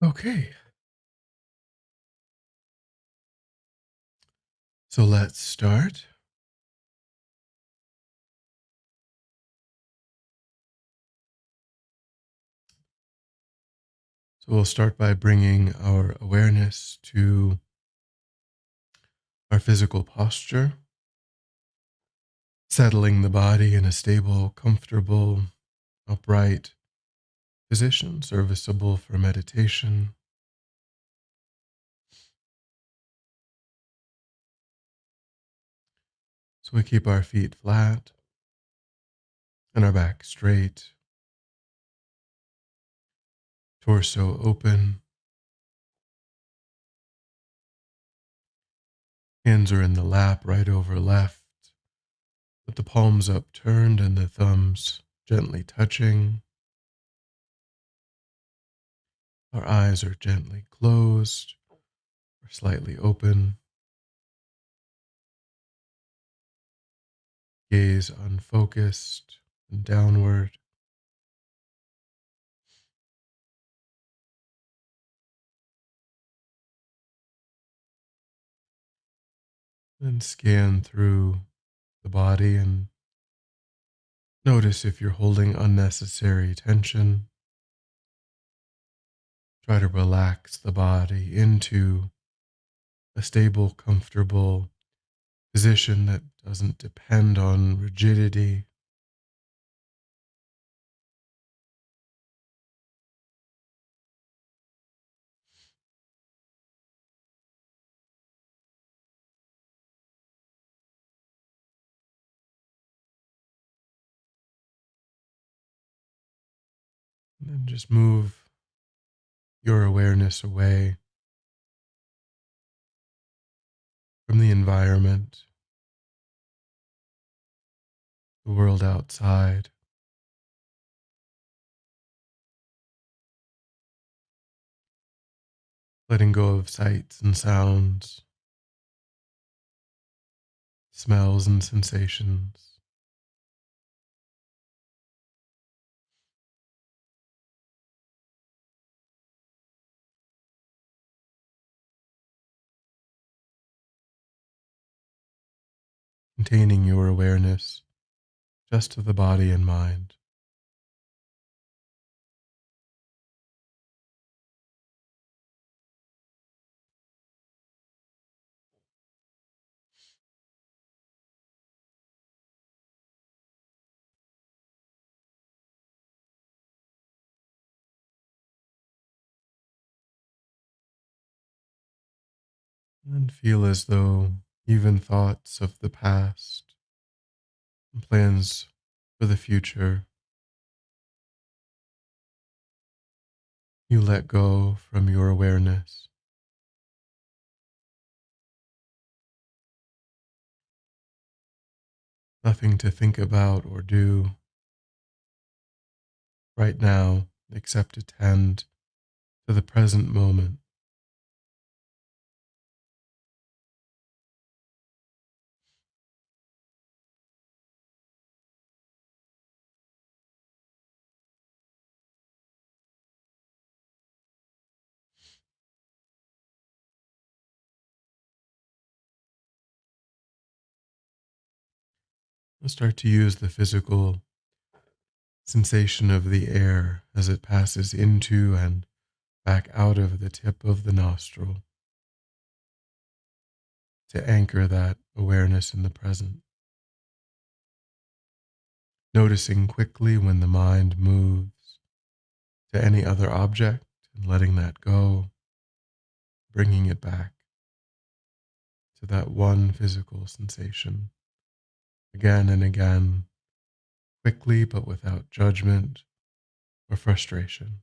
Okay, so let's start. So we'll start by bringing our awareness to our physical posture, settling the body in a stable, comfortable, upright position, serviceable for meditation. So we keep our feet flat and our back straight, torso open, hands are in the lap right over left, with the palms upturned and the thumbs gently touching. Our eyes are gently closed or slightly open, gaze unfocused and downward. Then scan through the body and notice if you're holding unnecessary tension. Try to relax the body into a stable, comfortable position that doesn't depend on rigidity. And then just move your awareness away from the environment, the world outside, letting go of sights and sounds, smells and sensations. Containing your awareness just to the body and mind. And feel as though even thoughts of the past and plans for the future, you let go from your awareness. Nothing to think about or do right now except attend to the present moment. Start to use the physical sensation of the air as it passes into and back out of the tip of the nostril to anchor that awareness in the present. Noticing quickly when the mind moves to any other object and letting that go, bringing it back to that one physical sensation again and again, quickly but without judgment or frustration.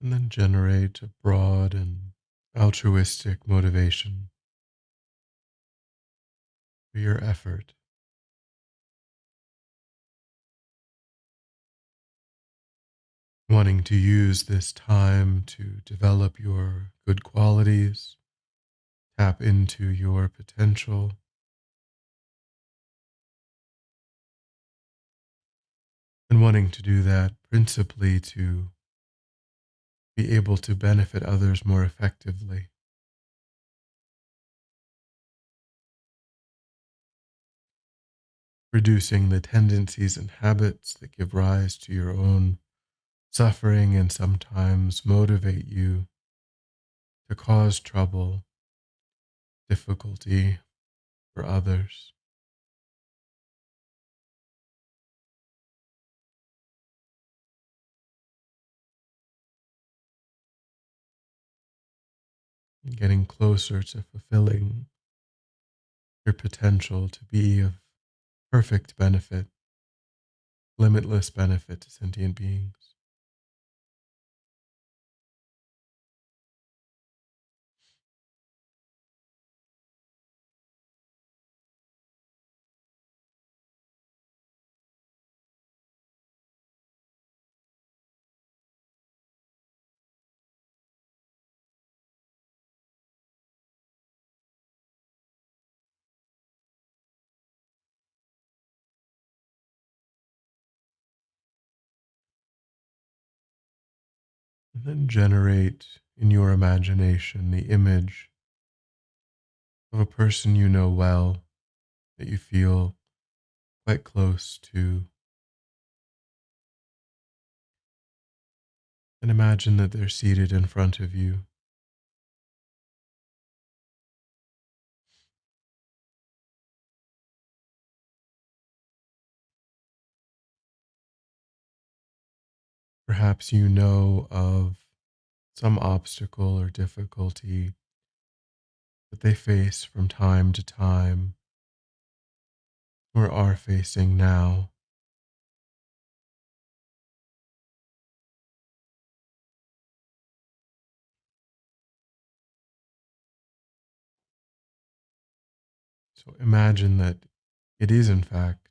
and then generate a broad and altruistic motivation for your effort, wanting to use this time to develop your good qualities, tap into your potential, and wanting to do that principally to be able to benefit others more effectively, reducing the tendencies and habits that give rise to your own suffering and sometimes motivate you to cause trouble, difficulty for others. And getting closer to fulfilling your potential to be of perfect benefit, limitless benefit to sentient beings. And then generate in your imagination the image of a person you know well, that you feel quite close to, and imagine that they're seated in front of you. Perhaps you know of some obstacle or difficulty that they face from time to time or are facing now. So imagine that it is, in fact,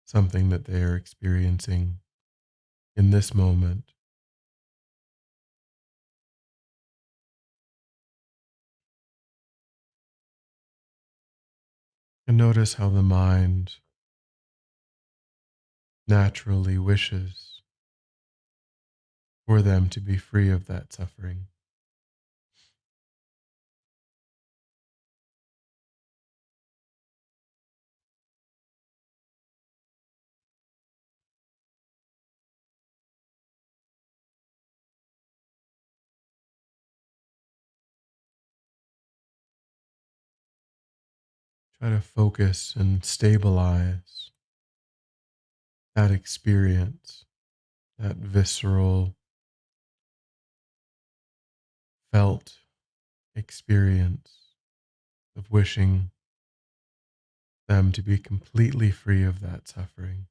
something that they are experiencing in this moment. And notice how the mind naturally wishes for them to be free of that suffering. Try to focus and stabilize that experience, that visceral, felt experience of wishing them to be completely free of that suffering.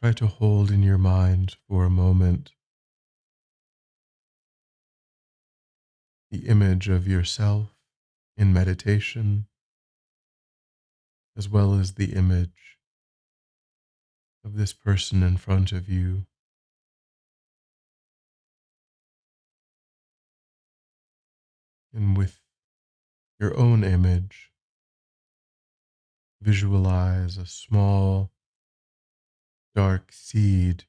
Try to hold in your mind for a moment the image of yourself in meditation, as well as the image of this person in front of you. And with your own image, visualize a small, dark seed,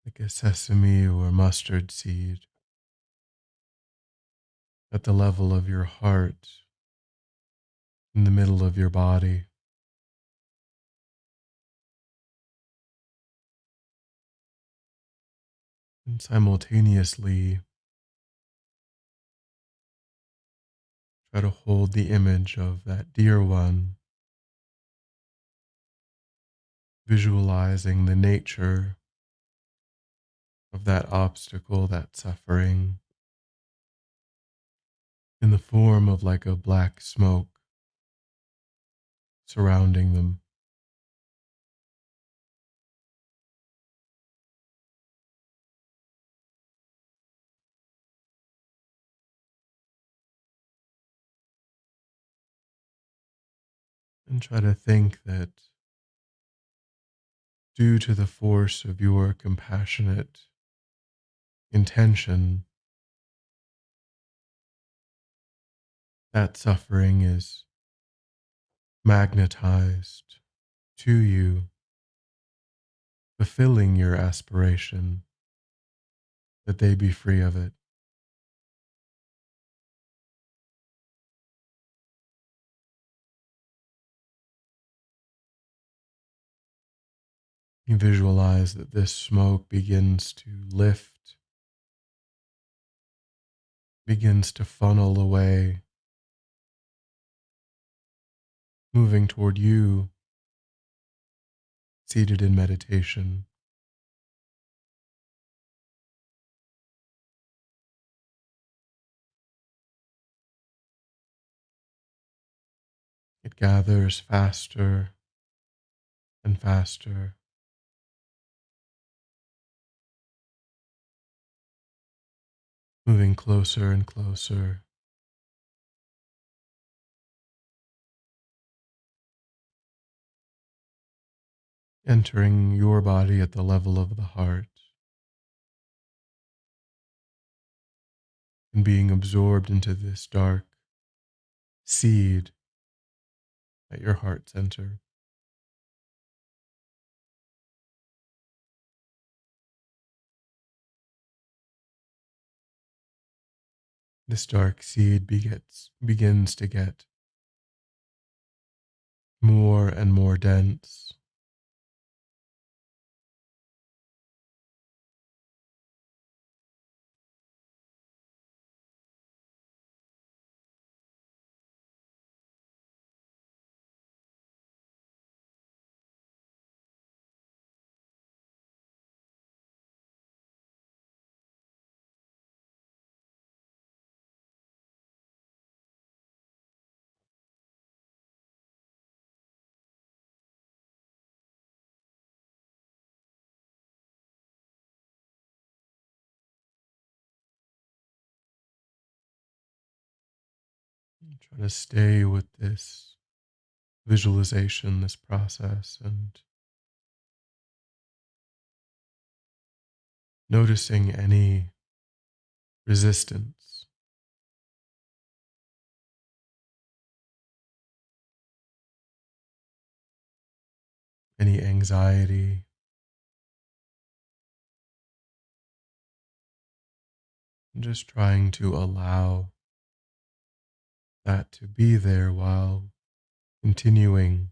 like a sesame or mustard seed, at the level of your heart, in the middle of your body. And simultaneously, try to hold the image of that dear one, visualizing the nature of that obstacle, that suffering, in the form of like a black smoke surrounding them. And try to think that due to the force of your compassionate intention, that suffering is magnetized to you, fulfilling your aspiration that they be free of it. You visualize that this smoke begins to lift, begins to funnel away, moving toward you, seated in meditation. It gathers faster and faster, moving closer and closer, entering your body at the level of the heart and being absorbed into this dark seed at your heart center. This dark seed begins to get more and more dense, trying to stay with this visualization, this process, and noticing any resistance, any anxiety, and just trying to allow that to be there while continuing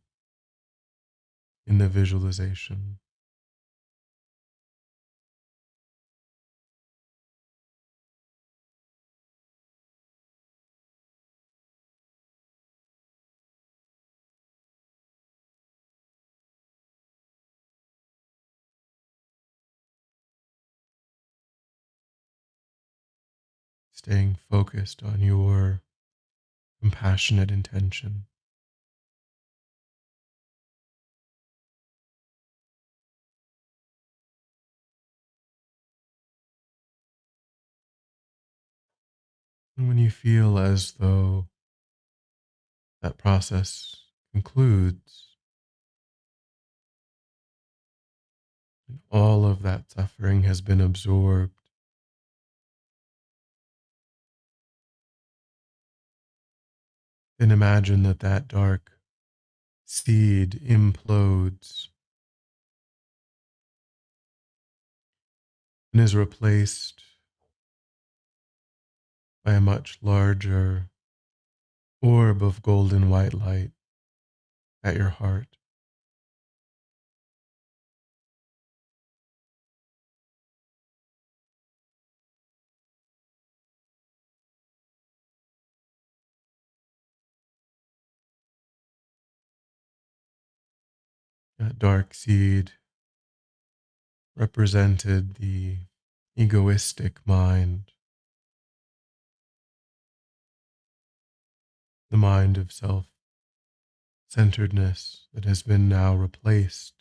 in the visualization. Staying focused on your compassionate intention. And when you feel as though that process concludes, and all of that suffering has been absorbed, then imagine that that dark seed implodes and is replaced by a much larger orb of golden white light at your heart. That dark seed represented the egoistic mind, the mind of self centeredness that has been now replaced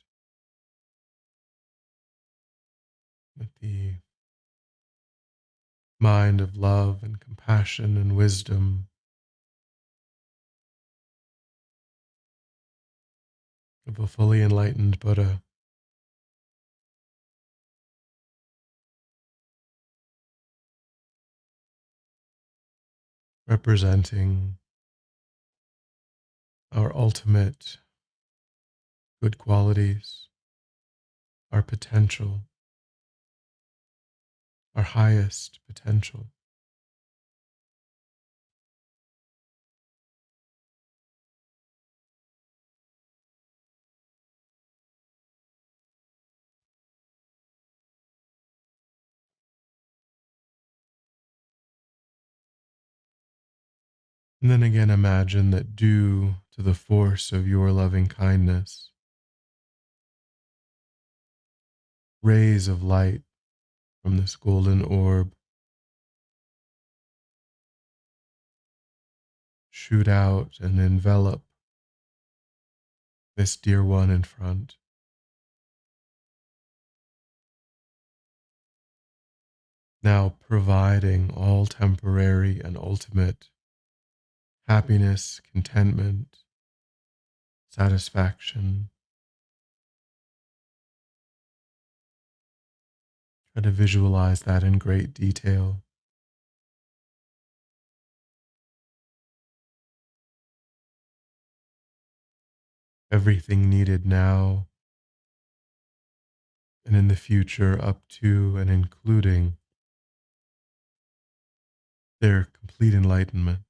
with the mind of love and compassion and wisdom, of a fully enlightened Buddha. Representing our ultimate good qualities, our potential, our highest potential. And then again, imagine that due to the force of your loving kindness, rays of light from this golden orb shoot out and envelop this dear one in front, now providing all temporary and ultimate happiness, contentment, satisfaction. Try to visualize that in great detail. Everything needed now and in the future, up to and including their complete enlightenment.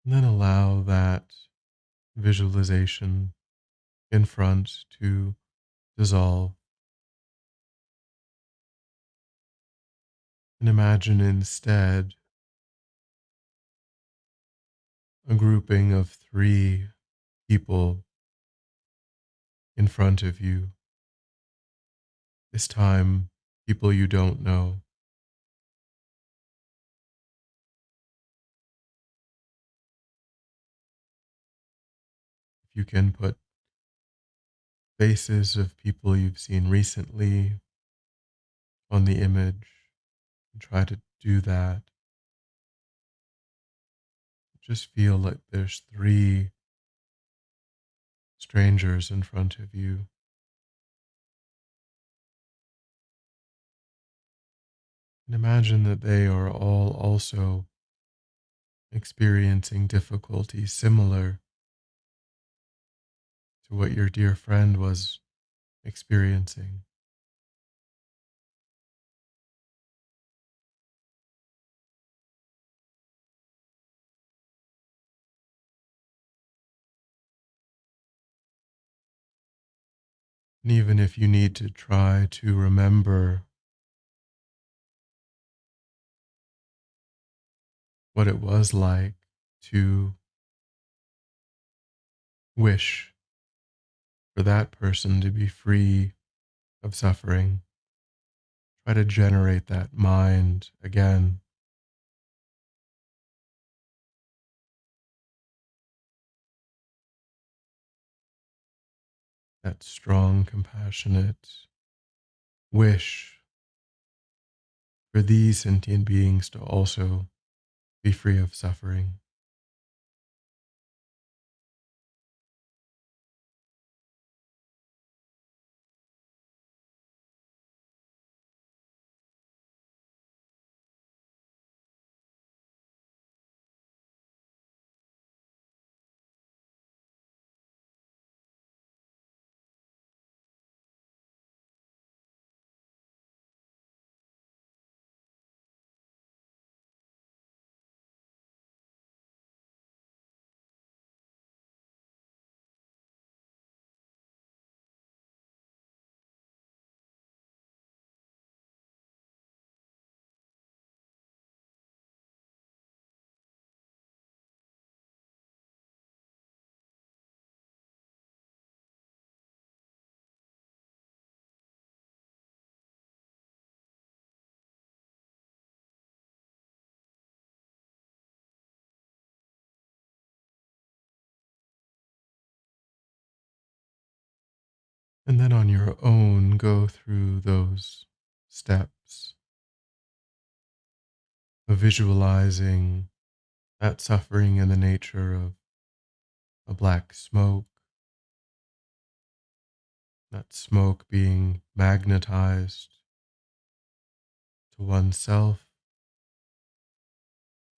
And then allow that visualization in front to dissolve. And imagine instead a grouping of three people in front of you, this time, people you don't know. If you can put faces of people you've seen recently on the image, and try to do that. Just feel like there's three strangers in front of you. And imagine that they are all also experiencing difficulties similar to what your dear friend was experiencing. And even if you need to try to remember what it was like to wish for that person to be free of suffering, try to generate that mind again, that strong, compassionate wish for these sentient beings to also be free of suffering. And then on your own, go through those steps of visualizing that suffering in the nature of a black smoke, that smoke being magnetized to oneself,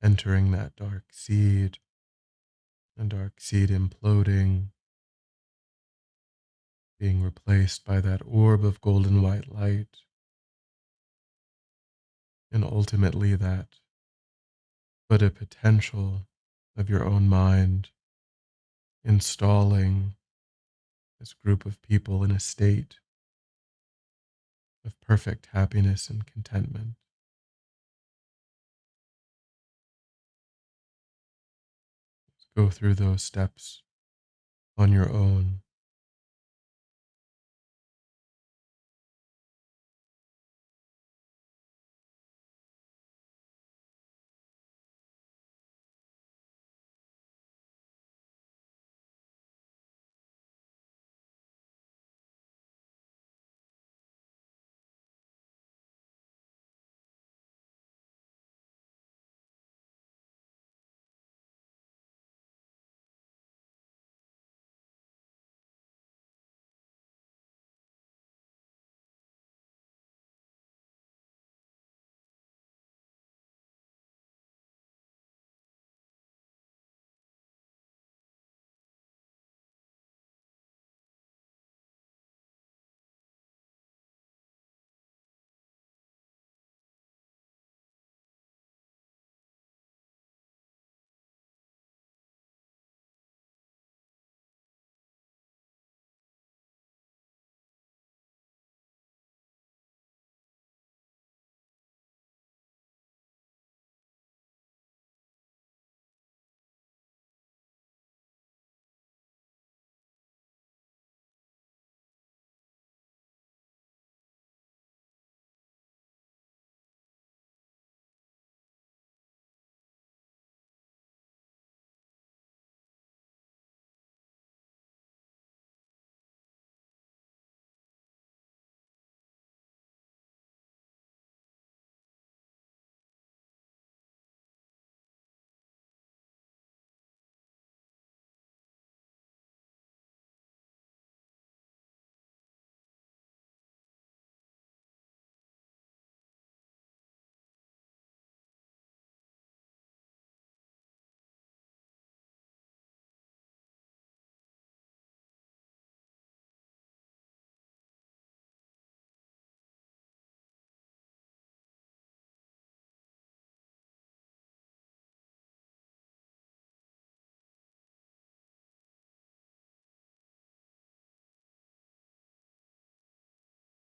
entering that dark seed, and dark seed imploding, being replaced by that orb of golden white light, and ultimately that but a potential of your own mind installing this group of people in a state of perfect happiness and contentment. Go through those steps on your own.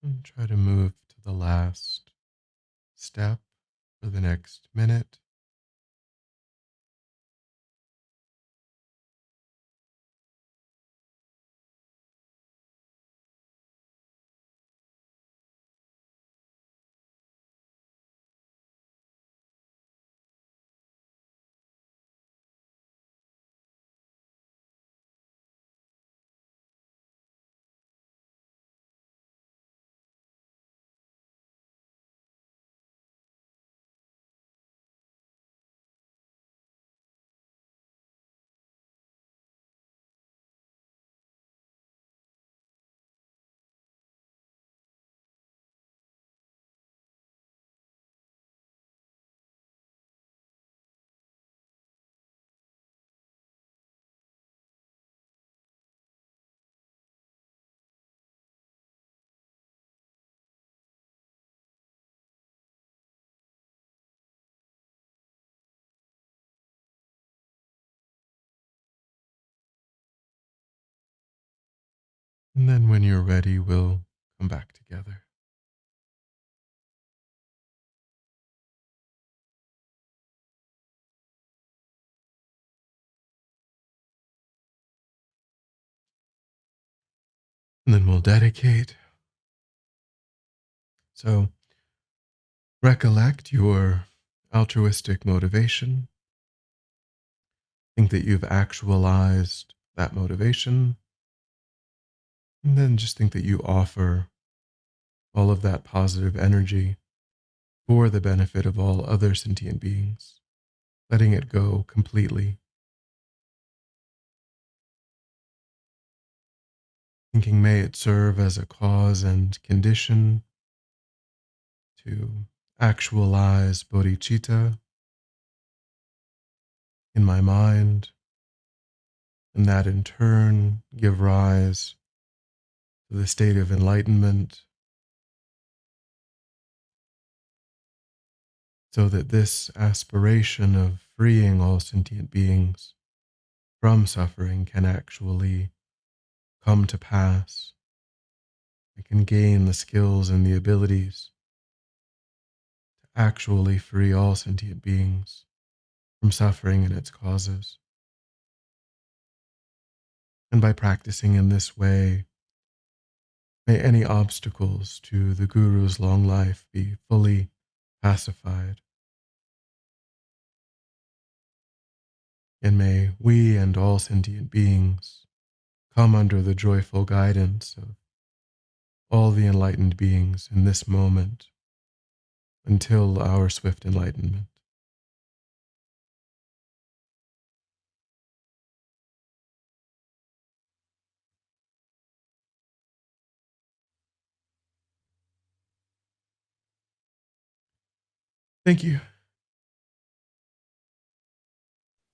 And try to move to the last step for the next minute. And then when you're ready, we'll come back together. And then we'll dedicate. So recollect your altruistic motivation. Think that you've actualized that motivation. And then just think that you offer all of that positive energy for the benefit of all other sentient beings, letting it go completely. Thinking, may it serve as a cause and condition to actualize bodhicitta in my mind, and that in turn give rise to the state of enlightenment, so that this aspiration of freeing all sentient beings from suffering can actually come to pass. I can gain the skills and the abilities to actually free all sentient beings from suffering and its causes. And by practicing in this way, may any obstacles to the Guru's long life be fully pacified. And may we and all sentient beings come under the joyful guidance of all the enlightened beings in this moment until our swift enlightenment. Thank you.